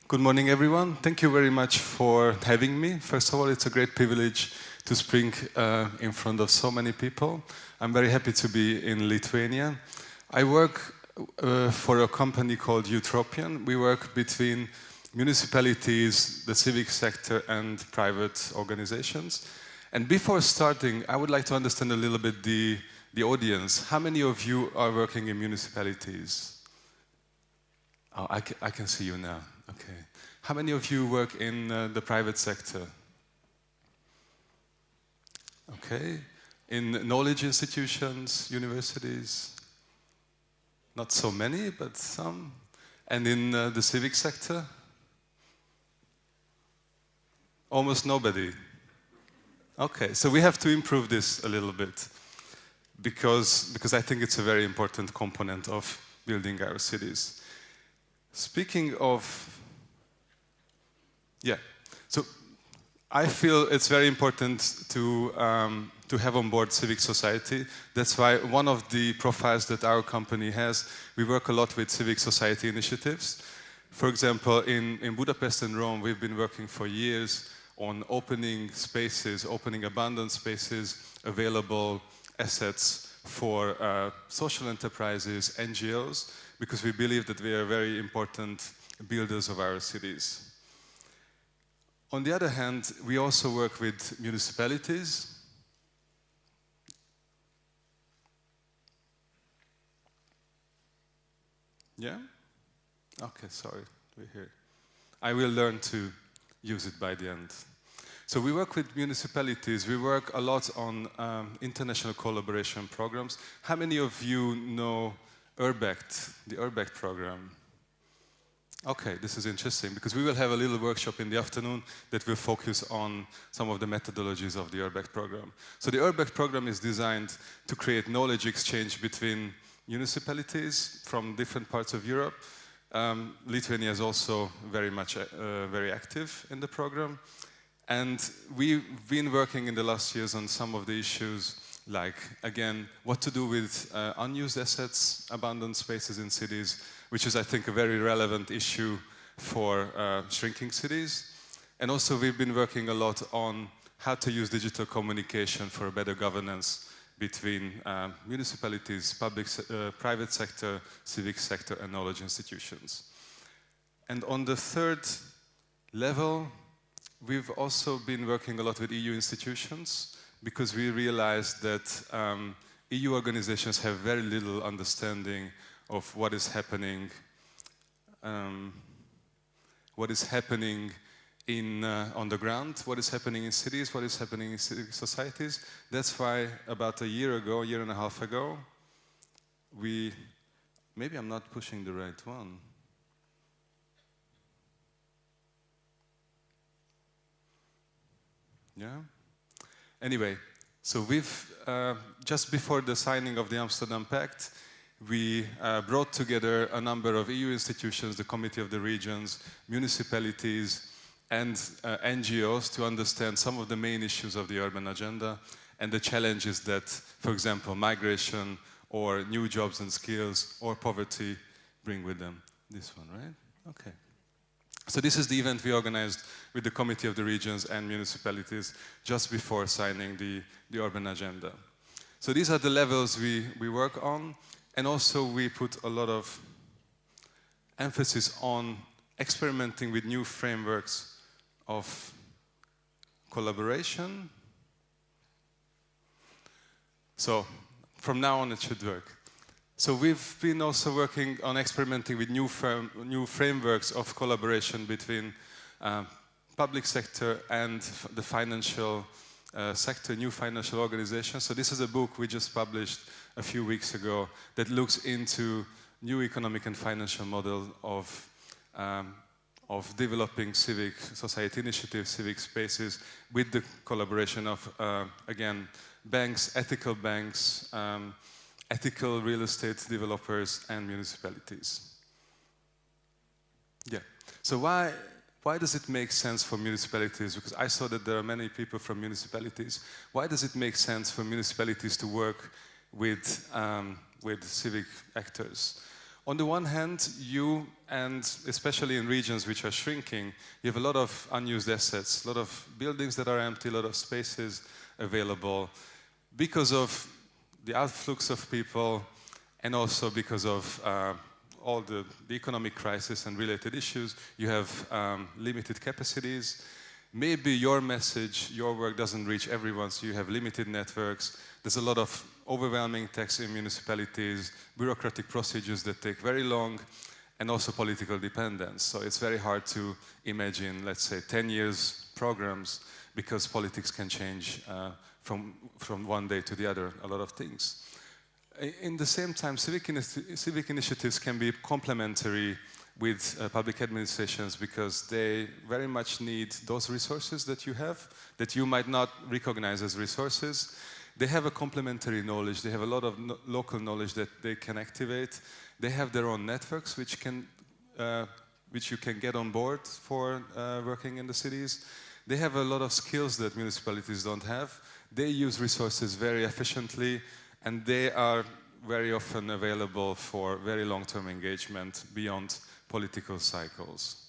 Good morning, everyone. Thank you very much for having me. First of all, it's a great privilege to speak in front of so many people. I'm very happy to be in Lithuania. I work for a company called Eutropia. We work between municipalities, the civic sector, and private organizations. And before starting, I would like to understand a little bit the audience. How many of you are working in municipalities? Oh, I can see you now. Okay. How many of you work in the private sector? Okay. In knowledge institutions, universities? Not so many, but some. And in the civic sector? Almost nobody. Okay, so we have to improve this a little bit because I think it's a very important component of building our cities. Speaking of, so I feel it's very important to have on board civic society. That's why one of the profiles that our company has, we work a lot with civic society initiatives. For example, in Budapest and Rome, we've been working for years on opening spaces, opening abandoned spaces, available assets for social enterprises, NGOs, because we believe that we are very important builders of our cities. On the other hand, we also work with municipalities. Yeah? Okay, sorry, we're here. I will learn to use it by the end. So we work with municipalities. We work a lot on international collaboration programs. How many of you know URBACT, the URBACT program? Okay, this is interesting because we will have a little workshop in the afternoon that will focus on some of the methodologies of the URBACT program. So the URBACT program is designed to create knowledge exchange between municipalities from different parts of Europe. Lithuania is also very active in the program. And we've been working in the last years on some of the issues like, again, what to do with unused assets, abandoned spaces in cities, which is, I think, a very relevant issue for shrinking cities. And also we've been working a lot on how to use digital communication for a better governance between municipalities, private sector, civic sector, and knowledge institutions. And on the third level, we've also been working a lot with EU institutions because we realized that EU organizations have very little understanding of what is happening on the ground, what is happening in cities, what is happening in civic societies. That's why about a year and a half ago, maybe I'm not pushing the right one. Yeah? Anyway, so we've, just before the signing of the Amsterdam Pact, we brought together a number of EU institutions, the Committee of the Regions, municipalities, and NGOs to understand some of the main issues of the urban agenda and the challenges that, for example, migration or new jobs and skills or poverty bring with them. This one, right? Okay. So this is the event we organized with the Committee of the Regions and municipalities just before signing the urban agenda. So these are the levels we work on, and also we put a lot of emphasis on experimenting with new frameworks of collaboration. So from now on it should work. So we've been also working on experimenting with new frameworks of collaboration between public sector and the financial sector, new financial organizations. So this is a book we just published a few weeks ago that looks into new economic and financial model of developing civic society initiatives, civic spaces, with the collaboration of, again, banks, ethical real estate developers, and municipalities. Yeah. So why does it make sense for municipalities? Because I saw that there are many people from municipalities. Why does it make sense for municipalities to work with civic actors? On the one hand, you, and especially in regions which are shrinking, you have a lot of unused assets, a lot of buildings that are empty, a lot of spaces available because of the outflux of people and also because of all the economic crisis and related issues. You have limited capacities. Maybe your message, your work doesn't reach everyone, so you have limited networks. There's a lot of overwhelming tax in municipalities, bureaucratic procedures that take very long, and also political dependence. So it's very hard to imagine, let's say, 10 years programs, because politics can change from one day to the other, a lot of things. In the same time, civic initiatives can be complementary with public administrations because they very much need those resources that you have, that you might not recognize as resources. They have a complementary knowledge. They have a lot of local knowledge that they can activate. They have their own networks which you can get on board for working in the cities. They have a lot of skills that municipalities don't have. They use resources very efficiently, and they are very often available for very long-term engagement beyond political cycles.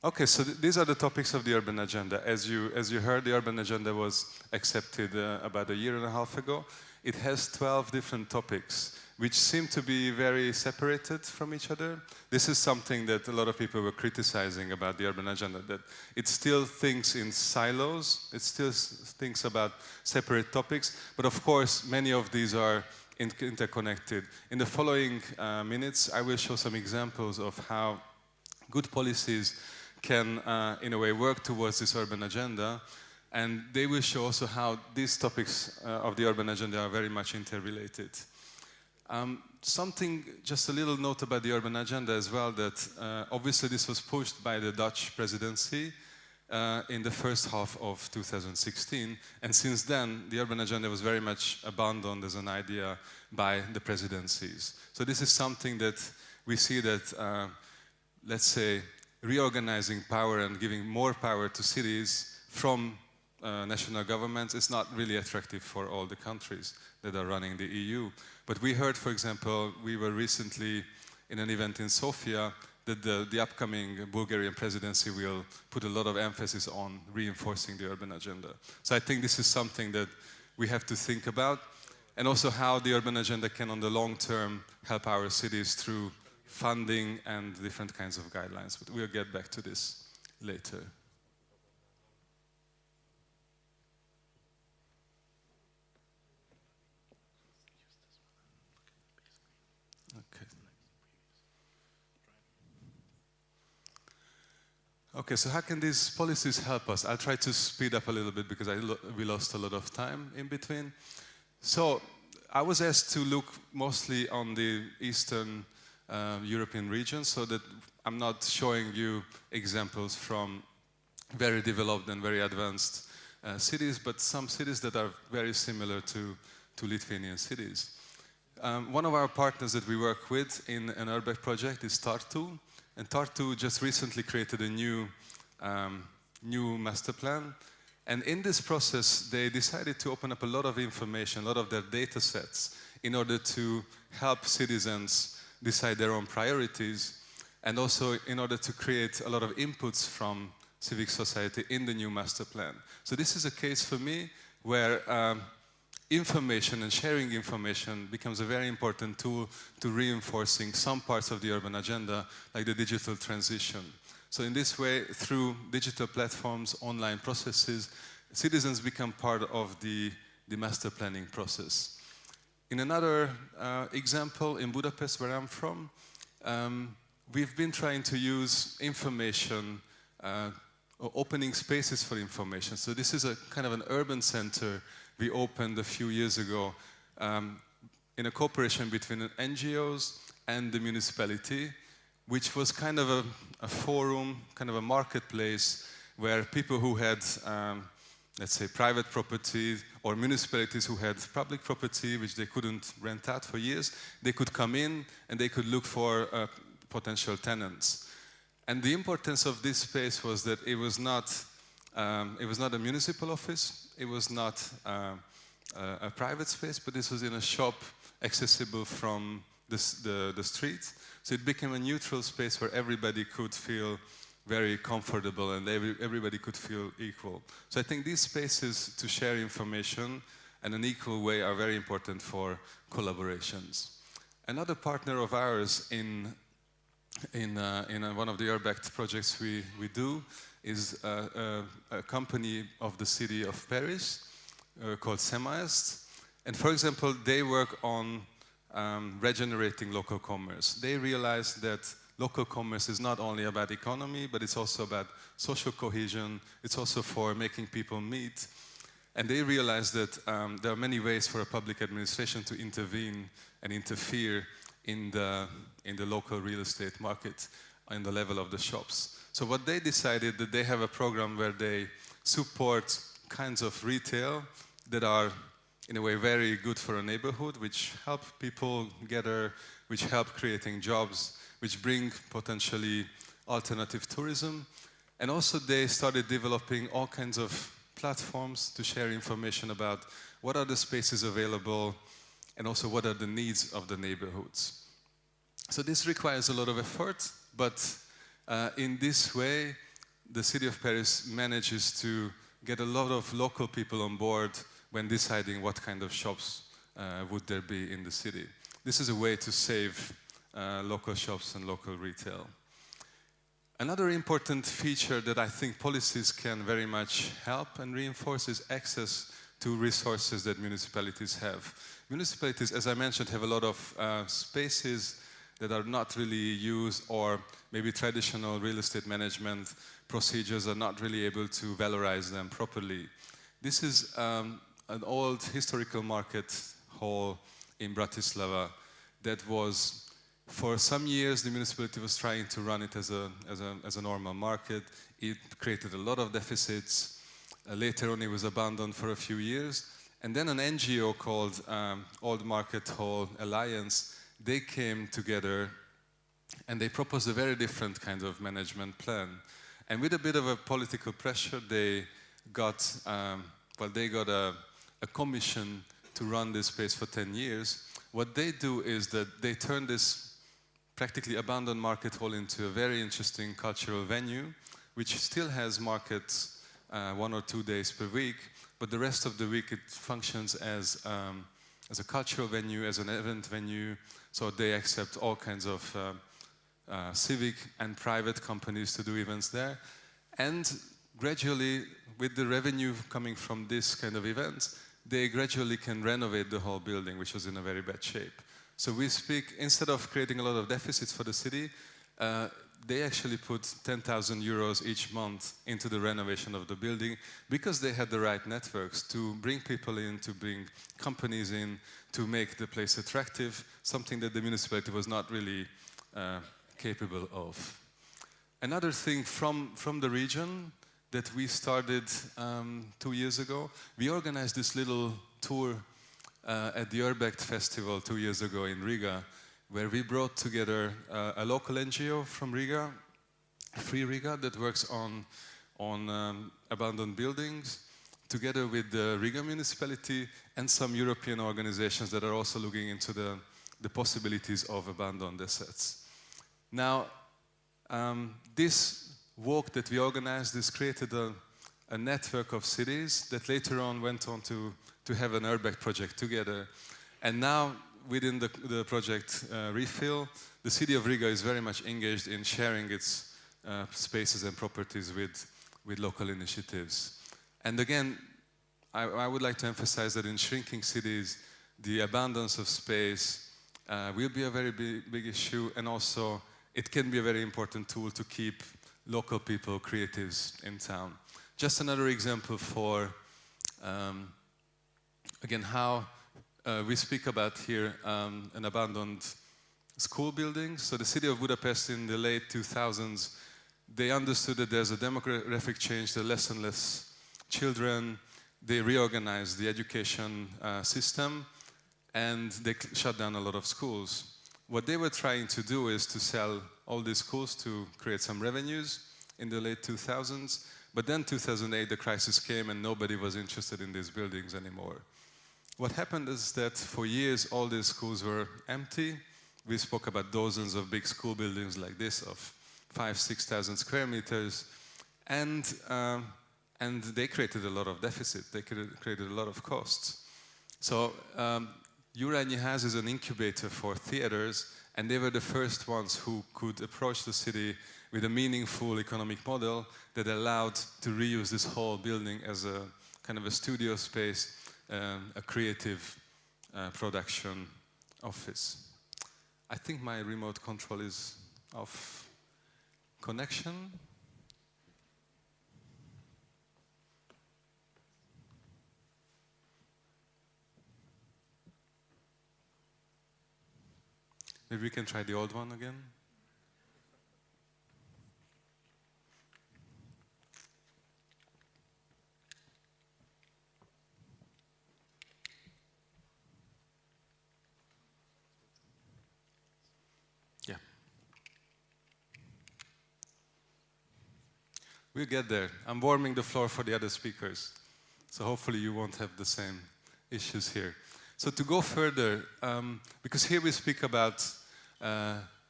Okay, so these are the topics of the urban agenda. As you heard, the urban agenda was accepted about 1.5 years ago. It has 12 different topics, which seem to be very separated from each other. This is something that a lot of people were criticizing about the urban agenda, that it still thinks in silos, it still thinks about separate topics, but of course, many of these are interconnected. In the following minutes, I will show some examples of how good policies can, in a way, work towards this urban agenda, and they will show also how these topics of the urban agenda are very much interrelated. Just a little note about the urban agenda as well, that obviously this was pushed by the Dutch presidency in the first half of 2016, and since then the urban agenda was very much abandoned as an idea by the presidencies. So this is something that we see that, let's say, reorganizing power and giving more power to cities from national governments is not really attractive for all the countries that are running the EU. But we heard, for example, we were recently in an event in Sofia that the upcoming Bulgarian presidency will put a lot of emphasis on reinforcing the urban agenda. So I think this is something that we have to think about, and also how the urban agenda can, on the long term, help our cities through funding and different kinds of guidelines. But we'll get back to this later. Okay, so how can these policies help us? I'll try to speed up a little bit because we lost a lot of time in between. So I was asked to look mostly on the Eastern European region, so that I'm not showing you examples from very developed and very advanced cities, but some cities that are very similar to Lithuanian cities. One of our partners that we work with in an urban project is Tartu. And Tartu just recently created a new master plan. And in this process, they decided to open up a lot of information, a lot of their data sets, in order to help citizens decide their own priorities, and also in order to create a lot of inputs from civic society in the new master plan. So this is a case for me where information and sharing information becomes a very important tool to reinforcing some parts of the urban agenda, like the digital transition. So in this way, through digital platforms, online processes, citizens become part of the master planning process. In another example, in Budapest, where I'm from, we've been trying to use information, or opening spaces for information. So this is a kind of an urban center we opened a few years ago in a cooperation between NGOs and the municipality, which was kind of a forum, kind of a marketplace where people who had, let's say, private property, or municipalities who had public property which they couldn't rent out for years, they could come in and they could look for potential tenants. And the importance of this space was that it was not a municipal office, it was not a private space, but this was in a shop accessible from the street. So it became a neutral space where everybody could feel very comfortable and everybody could feel equal. So I think these spaces to share information in an equal way are very important for collaborations. Another partner of ours in one of the Urbact projects we do is a company of the city of Paris called Semaest. And for example, they work on regenerating local commerce. They realize that local commerce is not only about economy, but it's also about social cohesion. It's also for making people meet. And they realize that there are many ways for a public administration to intervene and interfere in the local real estate market in the level of the shops. So what they decided that they have a program where they support kinds of retail that are in a way very good for a neighborhood, which help people gather, which help creating jobs, which bring potentially alternative tourism. And also they started developing all kinds of platforms to share information about what are the spaces available and also what are the needs of the neighborhoods. So this requires a lot of effort, but in this way, the city of Paris manages to get a lot of local people on board when deciding what kind of shops would there be in the city. This is a way to save local shops and local retail. Another important feature that I think policies can very much help and reinforce is access to resources that municipalities have. Municipalities, as I mentioned, have a lot of spaces that are not really used, or maybe traditional real estate management procedures are not really able to valorize them properly. This is an old historical market hall in Bratislava that was, for some years, the municipality was trying to run it as a normal market. It created a lot of deficits. Later on, it was abandoned for a few years. And then an NGO called Old Market Hall Alliance, they came together and they proposed a very different kind of management plan. And with a bit of a political pressure, they got a commission to run this space for 10 years. What they do is that they turn this practically abandoned market hall into a very interesting cultural venue, which still has markets 1 or 2 days per week, but the rest of the week it functions as a cultural venue, as an event venue. So they accept all kinds of civic and private companies to do events there. And gradually, with the revenue coming from this kind of events, they gradually can renovate the whole building, which was in a very bad shape. So we speak, instead of creating a lot of deficits for the city, they actually put 10,000 euros each month into the renovation of the building because they had the right networks to bring people in, to bring companies in, to make the place attractive, something that the municipality was not really capable of. Another thing from the region that we started 2 years ago, we organized this little tour at the Urbact Festival 2 years ago in Riga, where we brought together a local NGO from Riga, Free Riga, that works on abandoned buildings, together with the Riga municipality and some European organizations that are also looking into the possibilities of abandoned assets. Now, this walk that we organized, this created a network of cities that later on went on to have an Urbact project together. And now, within the project Refill, the city of Riga is very much engaged in sharing its spaces and properties with local initiatives. And again, I would like to emphasize that in shrinking cities, the abundance of space will be a very big issue, and also it can be a very important tool to keep local people, creatives in town. Just another example for, again, how we speak about here an abandoned school building. So the city of Budapest in the late 2000s, they understood that there's a demographic change, there are less and less children. They reorganized the education system and they shut down a lot of schools. What they were trying to do is to sell all these schools to create some revenues in the late 2000s. But then 2008, the crisis came and nobody was interested in these buildings anymore. What happened is that for years, all these schools were empty. we spoke about dozens of big school buildings like this of 5,000–6,000 square meters, and they created a lot of deficit. They created a lot of costs. So Urbanistinis has is an incubator for theaters, and they were the first ones who could approach the city with a meaningful economic model that allowed to reuse this whole building as a kind of a studio space, a creative production office. I think my remote control is off. Connection. Maybe we can try the old one again. Yeah. We'll get there. I'm warming the floor for the other speakers. So hopefully you won't have the same issues here. So to go further, because here we speak about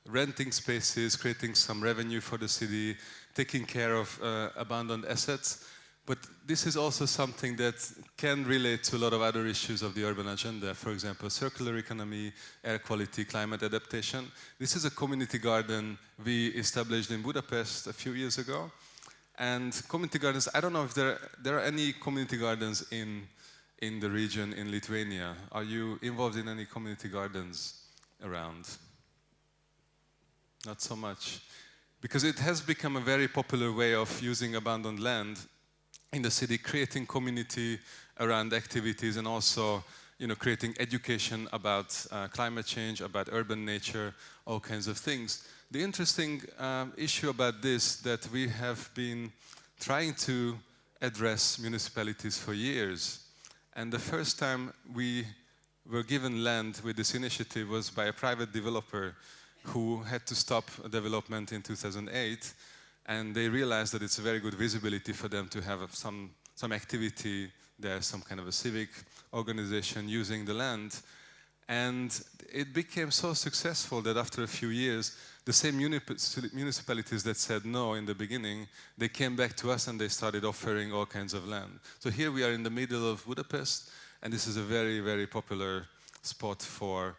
renting spaces, creating some revenue for the city, taking care of abandoned assets, but this is also something that can relate to a lot of other issues of the urban agenda. For example, circular economy, air quality, climate adaptation. This is a community garden we established in Budapest a few years ago. And community gardens, I don't know if there are any community gardens in the region in Lithuania. Are you involved in any community gardens around? Not so much. Because it has become a very popular way of using abandoned land in the city, creating community around activities and also creating education about climate change, about urban nature, all kinds of things. The interesting issue about this that we have been trying to address municipalities for years. And the first time we were given land with this initiative was by a private developer who had to stop development in 2008. And they realized that it's a very good visibility for them to have some activity there, some kind of a civic organization using the land. And it became so successful that after a few years, the same municipalities that said no in the beginning, they came back to us and they started offering all kinds of land. So here we are in the middle of Budapest, and this is a very, very popular spot for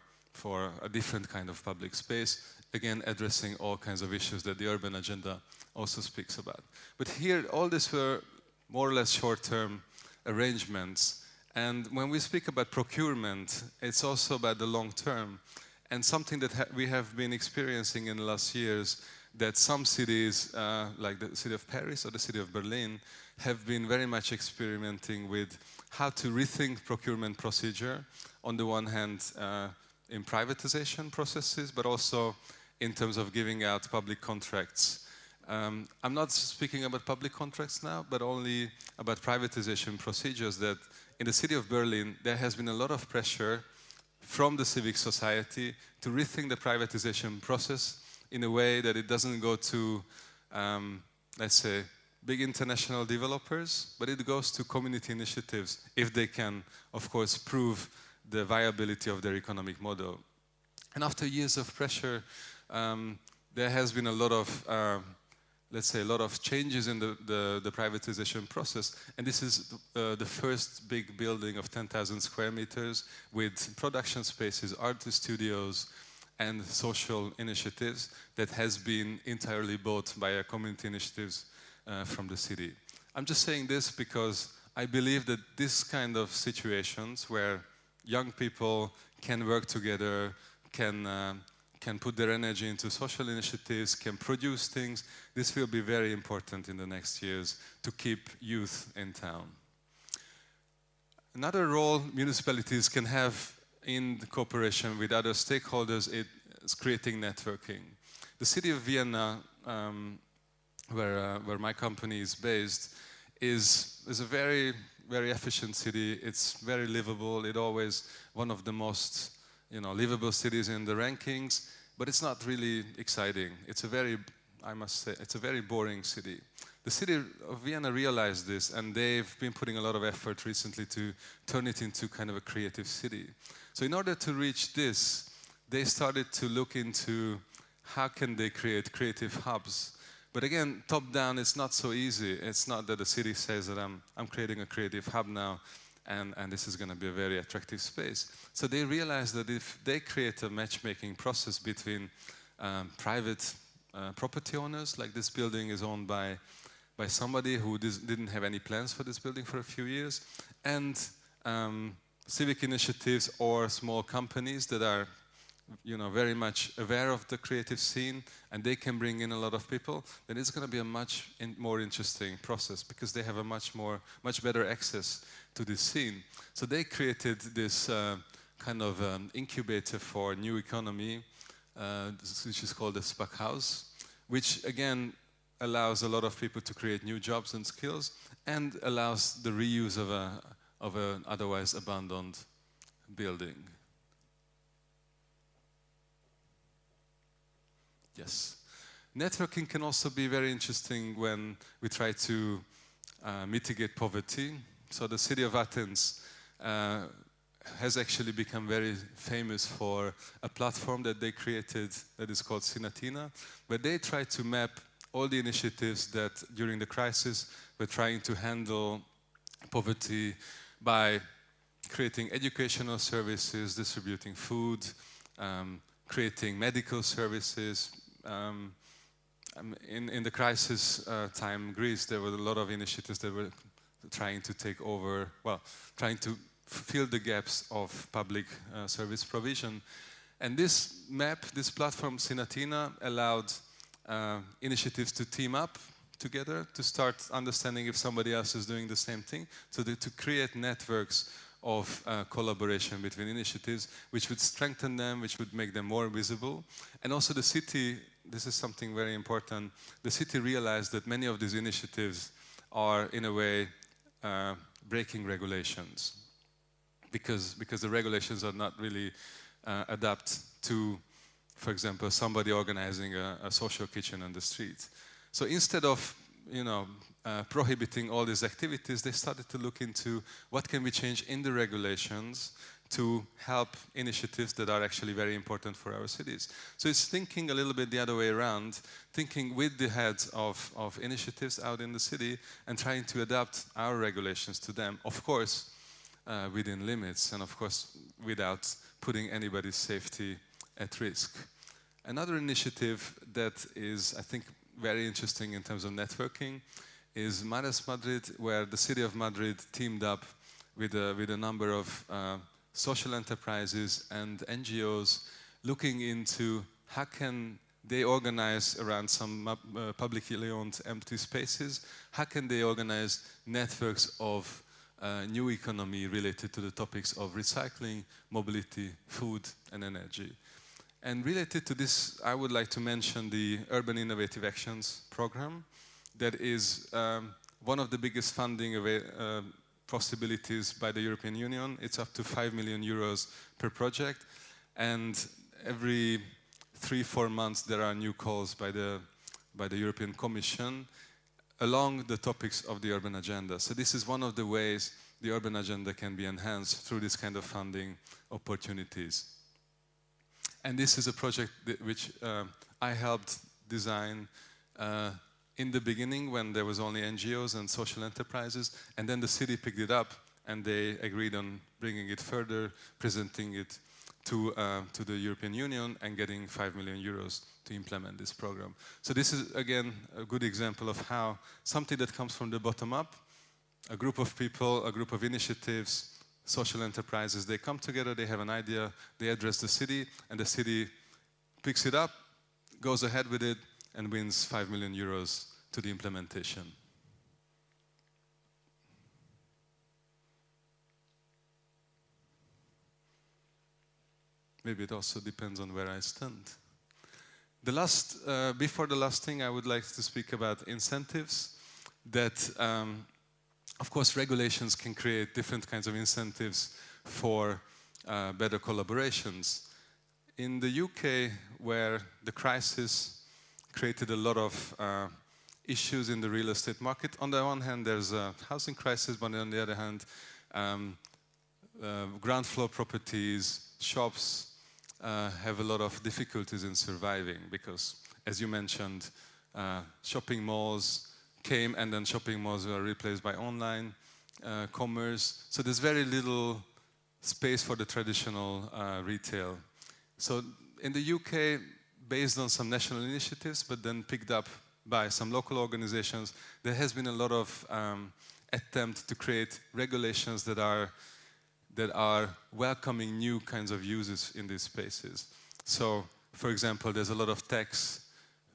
a different kind of public space, again addressing all kinds of issues that the urban agenda also speaks about. But here, all these were more or less short-term arrangements. And when we speak about procurement, it's also about the long term. And something that we have been experiencing in the last years, that some cities, like the city of Paris or the city of Berlin, have been very much experimenting with how to rethink procurement procedure. On the one hand, in privatization processes, but also in terms of giving out public contracts. I'm not speaking about public contracts now, but only about privatization procedures that in the city of Berlin, there has been a lot of pressure from the civic society to rethink the privatization process in a way that it doesn't go to, let's say, big international developers, but it goes to community initiatives if they can, of course, prove the viability of their economic model. And after years of pressure, there has been a lot of let's say, a lot of changes in the privatization process. And this is the first big building of 10,000 square meters with production spaces, art studios, and social initiatives that has been entirely bought by community initiatives from the city. I'm just saying this because I believe that this kind of situations where young people can work together, can put their energy into social initiatives, can produce things. This will be very important in the next years to keep youth in town. Another role municipalities can have in the cooperation with other stakeholders is creating networking. The city of Vienna, where my company is based, is a very, very efficient city. It's very livable. It's always one of the most livable cities in the rankings, but it's not really exciting. It's a very, I must say, it's a very boring city. The city of Vienna realized this, and they've been putting a lot of effort recently to turn it into kind of a creative city. So in order to reach this, they started to look into how can they create creative hubs. But again, top down, it's not so easy. It's not that the city says that I'm creating a creative hub now, and this is going to be a very attractive space. So they realized that if they create a matchmaking process between private property owners, like this building is owned by somebody who didn't have any plans for this building for a few years, and civic initiatives or small companies that are very much aware of the creative scene, and they can bring in a lot of people, then it's going to be a much more interesting process because they have a much better access to this scene. So they created this kind of incubator for new economy, which is called the SPAC House, which again allows a lot of people to create new jobs and skills, and allows the reuse of an otherwise abandoned building. Yes. Networking can also be very interesting when we try to mitigate poverty. So the city of Athens has actually become very famous for a platform that they created that is called Synatina, where they try to map all the initiatives that during the crisis were trying to handle poverty by creating educational services, distributing food, creating medical services. In the crisis time Greece, there were a lot of initiatives that were trying to take over, trying to fill the gaps of public service provision. And this map, this platform, Synatina, allowed initiatives to team up together, to start understanding if somebody else is doing the same thing, so to create networks of collaboration between initiatives, which would strengthen them, which would make them more visible. And also the city, this is something very important, the city realized that many of these initiatives are, in a way, breaking regulations. Because the regulations are not really adapt to, for example, somebody organizing a social kitchen on the street. So instead of prohibiting all these activities, they started to look into what can we change in the regulations to help initiatives that are actually very important for our cities. So it's thinking a little bit the other way around, thinking with the heads of initiatives out in the city and trying to adapt our regulations to them, of course, within limits, and of course without putting anybody's safety at risk. Another initiative that is, I think, very interesting in terms of networking is Mares Madrid, where the city of Madrid teamed up with a number of social enterprises and NGOs looking into how can they organize around some publicly owned empty spaces, how can they organize networks of new economy related to the topics of recycling, mobility, food and energy. And related to this, I would like to mention the Urban Innovative Actions program. That is one of the biggest funding possibilities by the European Union. It's up to 5 million euros per project. And every 3-4 months, there are new calls by the European Commission along the topics of the urban agenda. So this is one of the ways the urban agenda can be enhanced through this kind of funding opportunities. And this is a project which I helped design in the beginning when there was only NGOs and social enterprises, and then the city picked it up and they agreed on bringing it further, presenting it to the European Union and getting 5 million euros to implement this program. So this is, again, a good example of how something that comes from the bottom up, a group of people, a group of initiatives, social enterprises, they come together, they have an idea, they address the city, and the city picks it up, goes ahead with it, and wins 5 million euros to the implementation. Maybe it also depends on where I stand. Before the last thing, I would like to speak about incentives. That, of course, regulations can create different kinds of incentives for better collaborations. In the UK, where the crisis created a lot of issues in the real estate market, on the one hand, there's a housing crisis, but on the other hand, ground floor properties, shops, have a lot of difficulties in surviving because, as you mentioned, shopping malls came and then shopping malls were replaced by online commerce. So there's very little space for the traditional retail. So in the UK, based on some national initiatives, but then picked up by some local organizations, there has been a lot of attempt to create regulations that are welcoming new kinds of uses in these spaces. So, for example, there's a lot of tax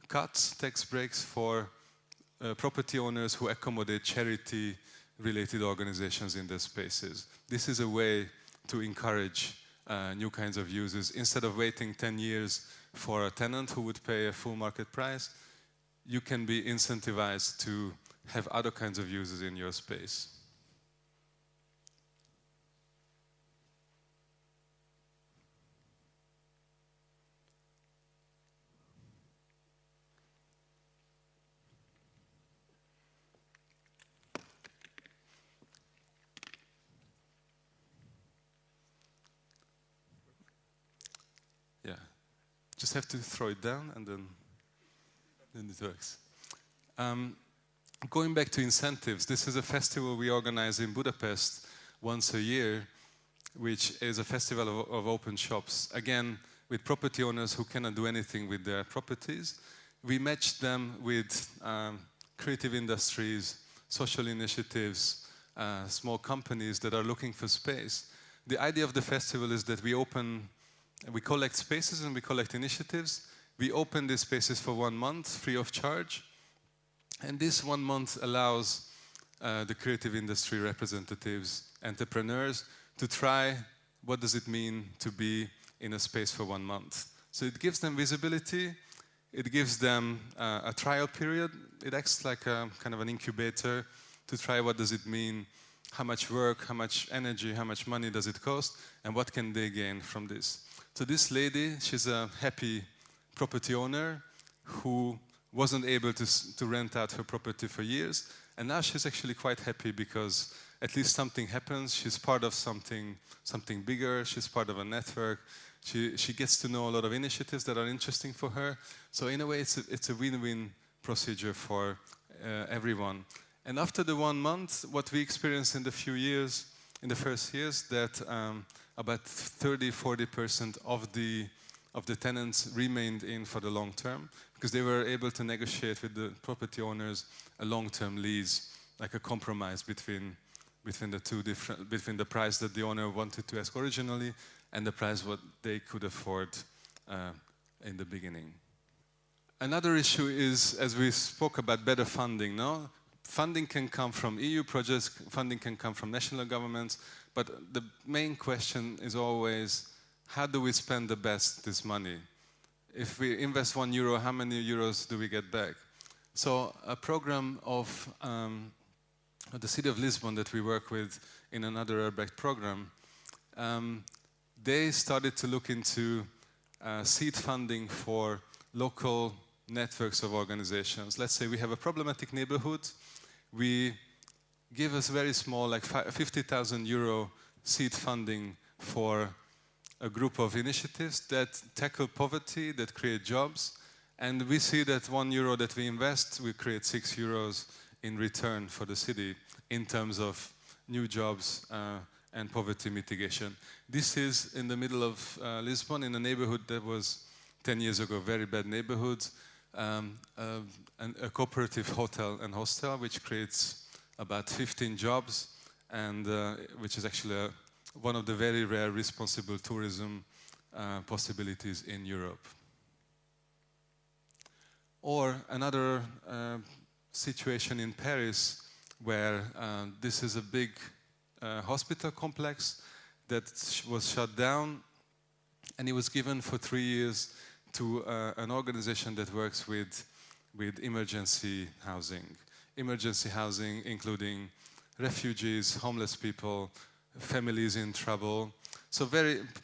cuts, tax breaks for property owners who accommodate charity-related organizations in their spaces. This is a way to encourage new kinds of uses. Instead of waiting 10 years for a tenant who would pay a full market price, you can be incentivized to have other kinds of uses in your space. Yeah, just have to throw it down and then it works. Going back to incentives, this is a festival we organize in Budapest once a year, which is a festival of open shops. Again, with property owners who cannot do anything with their properties. We match them with creative industries, social initiatives, small companies that are looking for space. The idea of the festival is that we collect spaces and we collect initiatives. We open these spaces for 1 month, free of charge. And this 1 month allows the creative industry representatives, entrepreneurs, to try what does it mean to be in a space for 1 month. So it gives them visibility, it gives them a trial period, it acts like a kind of an incubator to try what does it mean, how much work, how much energy, how much money does it cost, and what can they gain from this. So this lady, she's a happy property owner who wasn't able to rent out her property for years, and now she's actually quite happy because at least something happens. She's part of something bigger. She's part of a network. She gets to know a lot of initiatives that are interesting for her. So in a way, it's a win-win procedure for everyone. And after the 1 month, what we experienced in the first years, that about 30–40% of the tenants remained in for the long term, because they were able to negotiate with the property owners a long-term lease, like a compromise between the price that the owner wanted to ask originally and the price what they could afford in the beginning. Another issue is, as we spoke about, better funding. No? Funding can come from EU projects, funding can come from national governments, but the main question is always, how do we spend this money? If we invest €1, how many euros do we get back? So a program of the city of Lisbon that we work with in another Urbex program, they started to look into seed funding for local networks of organizations. Let's say we have a problematic neighborhood. We give us very small, like €50,000 seed funding for a group of initiatives that tackle poverty, that create jobs. And we see that €1 that we invest, we create €6 in return for the city in terms of new jobs and poverty mitigation. This is in the middle of Lisbon, in a neighborhood that was 10 years ago, very bad neighborhood, a cooperative hotel and hostel, which creates about 15 jobs, and which is actually one of the very rare responsible tourism possibilities in Europe. Or another situation in Paris, where this is a big hospital complex that was shut down, and it was given for 3 years to an organization that works with emergency housing. Emergency housing including refugees, homeless people, families in trouble, so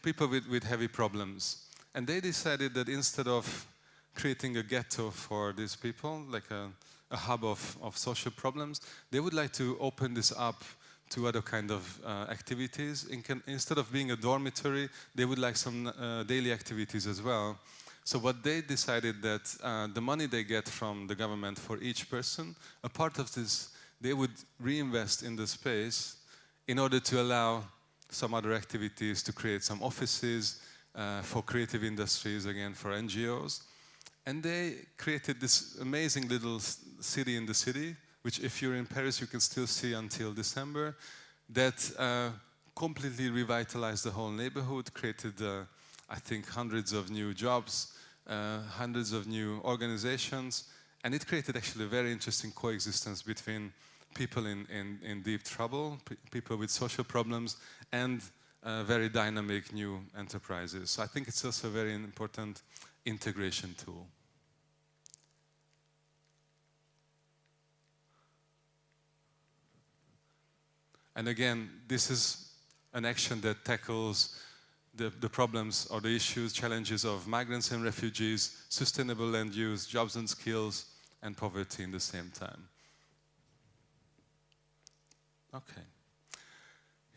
people with heavy problems. And they decided that instead of creating a ghetto for these people, like a hub of social problems, they would like to open this up to other kind of activities. Instead of being a dormitory, they would like some daily activities as well. So what they decided that the money they get from the government for each person, a part of this they would reinvest in the space in order to allow some other activities, to create some offices for creative industries, again for NGOs. And they created this amazing little city in the city, which if you're in Paris you can still see until December, that completely revitalized the whole neighborhood, created I think hundreds of new jobs, hundreds of new organizations, and it created actually a very interesting coexistence between people in deep trouble, people with social problems, and very dynamic new enterprises. So I think it's also a very important integration tool. And again, this is an action that tackles the problems or the issues, challenges of migrants and refugees, sustainable land use, jobs and skills, and poverty in the same time. Okay.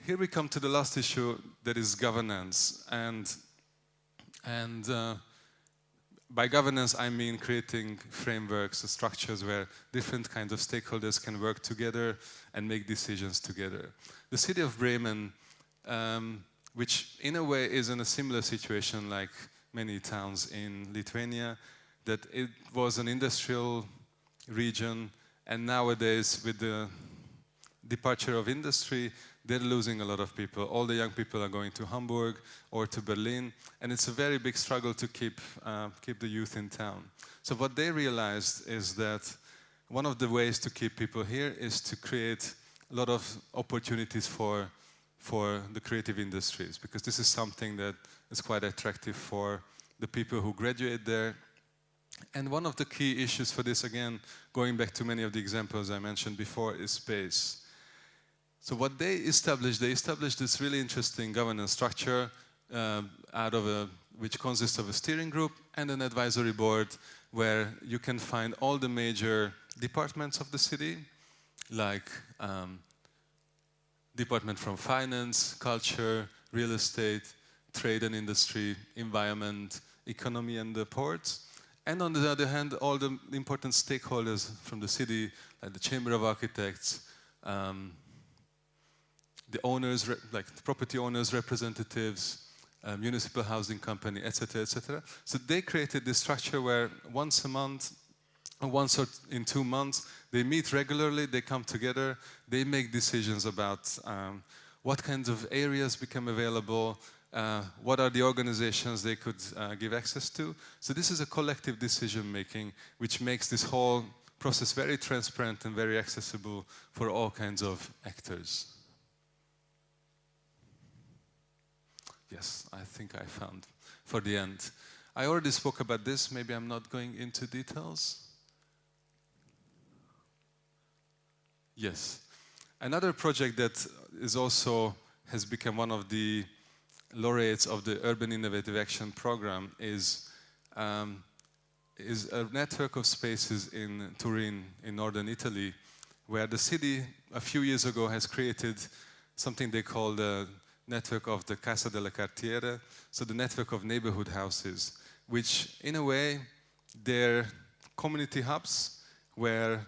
Here we come to the last issue, that is governance. And by governance, I mean creating frameworks, structures where different kinds of stakeholders can work together and make decisions together. The city of Bremen, which in a way is in a similar situation like many towns in Lithuania, that it was an industrial region, and nowadays with the departure of industry, they're losing a lot of people. All the young people are going to Hamburg or to Berlin, and it's a very big struggle to keep the youth in town. So what they realized is that one of the ways to keep people here is to create a lot of opportunities for the creative industries, because this is something that is quite attractive for the people who graduate there. And one of the key issues for this, again, going back to many of the examples I mentioned before, is space. So what they established this really interesting governance structure which consists of a steering group and an advisory board, where you can find all the major departments of the city, like department from finance, culture, real estate, trade and industry, environment, economy and the ports. And on the other hand, all the important stakeholders from the city, like the Chamber of Architects, the owners, like the property owners' representatives, municipal housing company, etc., etc. So they created this structure where once a month, or once or in 2 months, they meet regularly, they come together, they make decisions about what kinds of areas become available, what are the organizations they could give access to. So this is a collective decision-making which makes this whole process very transparent and very accessible for all kinds of actors. Yes, I think I found for the end. I already spoke about this, maybe I'm not going into details. Yes. Another project that is also has become one of the laureates of the Urban Innovative Action Program is a network of spaces in Turin, in northern Italy, where the city a few years ago has created something they call the network of the Casa della Cartiere, so the network of neighborhood houses, which in a way they're community hubs where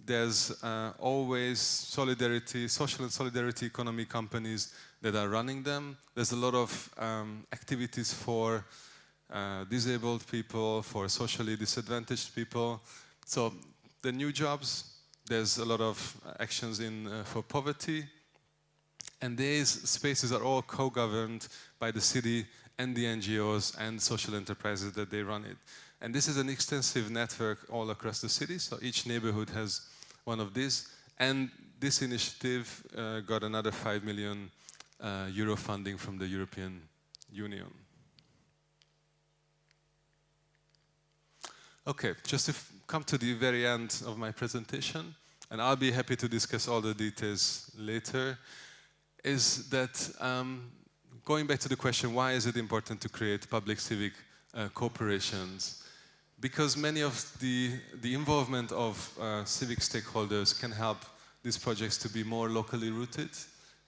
there's always solidarity, social and solidarity economy companies that are running them. There's a lot of activities for disabled people, for socially disadvantaged people. So the new jobs, there's a lot of actions for poverty. And these spaces are all co-governed by the city and the NGOs and social enterprises that they run it. And this is an extensive network all across the city, so each neighborhood has one of these. And this initiative got another 5 million euro funding from the European Union. Okay, just to come to the very end of my presentation, and I'll be happy to discuss all the details later, is that going back to the question, why is it important to create public-civic corporations? Because many of the involvement of civic stakeholders can help these projects to be more locally rooted,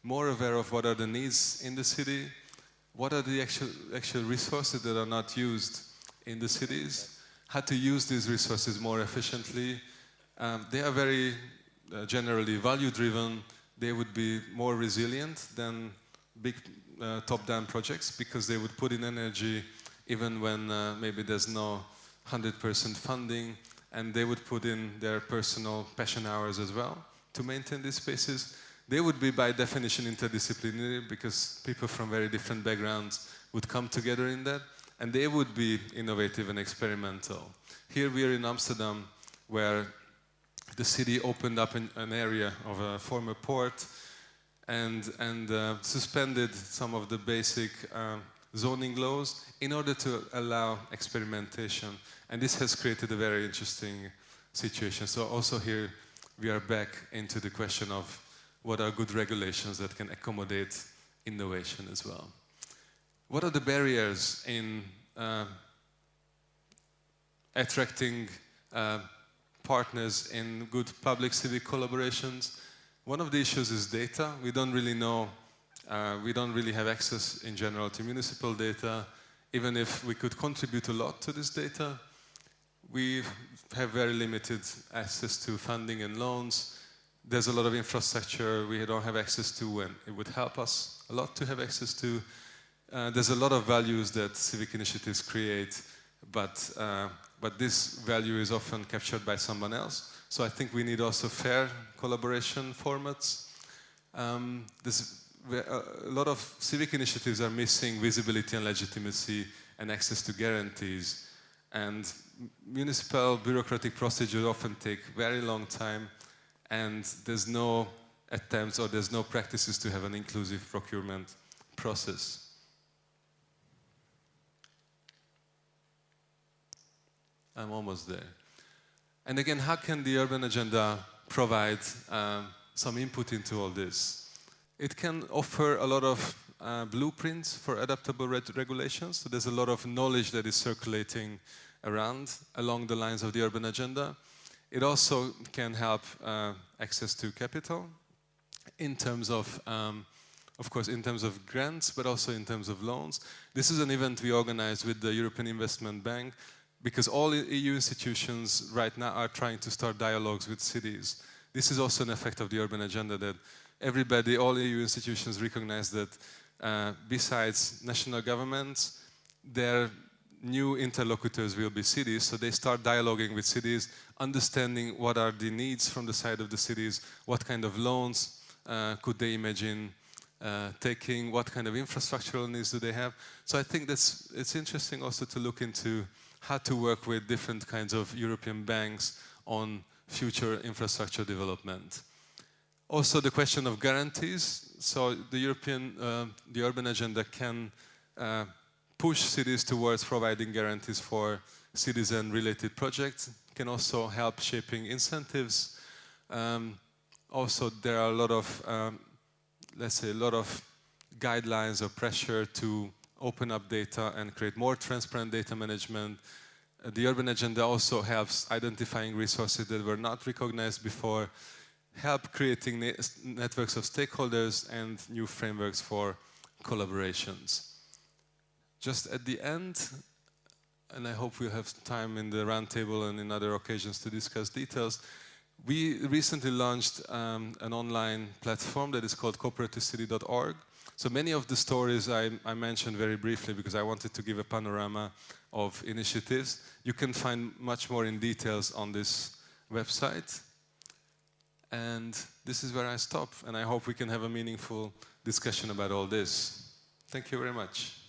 more aware of what are the needs in the city, what are the actual resources that are not used in the cities, how to use these resources more efficiently. They are very generally value-driven. They would be more resilient than big top-down projects because they would put in energy even when maybe there's no 100% funding, and they would put in their personal passion hours as well to maintain these spaces. They would be by definition interdisciplinary because people from very different backgrounds would come together in that, and they would be innovative and experimental. Here we are in Amsterdam, where the city opened up an area of a former port and suspended some of the basic zoning laws in order to allow experimentation. And this has created a very interesting situation. So also here we are back into the question of what are good regulations that can accommodate innovation as well. What are the barriers in attracting partners in good public-civic collaborations? One of the issues is data. We don't really know, we don't really have access in general to municipal data. Even if we could contribute a lot to this data, we have very limited access to funding and loans. There's a lot of infrastructure we don't have access to, and it would help us a lot to have access to. There's a lot of values that civic initiatives create, but this value is often captured by someone else. So I think we need also fair collaboration formats. A lot of civic initiatives are missing visibility and legitimacy and access to guarantees. And municipal bureaucratic procedures often take very long time, and there's no attempts or there's no practices to have an inclusive procurement process. I'm almost there. And again, how can the urban agenda provide some input into all this? It can offer a lot of blueprints for adaptable regulations. So there's a lot of knowledge that is circulating around along the lines of the urban agenda. It also can help access to capital in terms of course, in terms of grants, but also in terms of loans. This is an event we organized with the European Investment Bank because all EU institutions right now are trying to start dialogues with cities. This is also an effect of the urban agenda that everybody, all EU institutions recognize that besides national governments, their new interlocutors will be cities, so they start dialoguing with cities, understanding what are the needs from the side of the cities, what kind of loans could they imagine taking, what kind of infrastructural needs do they have. So I think it's interesting also to look into how to work with different kinds of European banks on future infrastructure development. Also the question of guarantees. So the urban agenda can push cities towards providing guarantees for citizen-related projects, can also help shaping incentives. Also, there are a lot of, let's say, a lot of guidelines or pressure to open up data and create more transparent data management. The urban agenda also helps identifying resources that were not recognized before, help creating networks of stakeholders and new frameworks for collaborations. Just at the end, and I hope we'll have time in the roundtable and in other occasions to discuss details, we recently launched an online platform that is called cooperativecity.org. So many of the stories I mentioned very briefly because I wanted to give a panorama of initiatives. You can find much more in details on this website. And this is where I stop, and I hope we can have a meaningful discussion about all this. Thank you very much.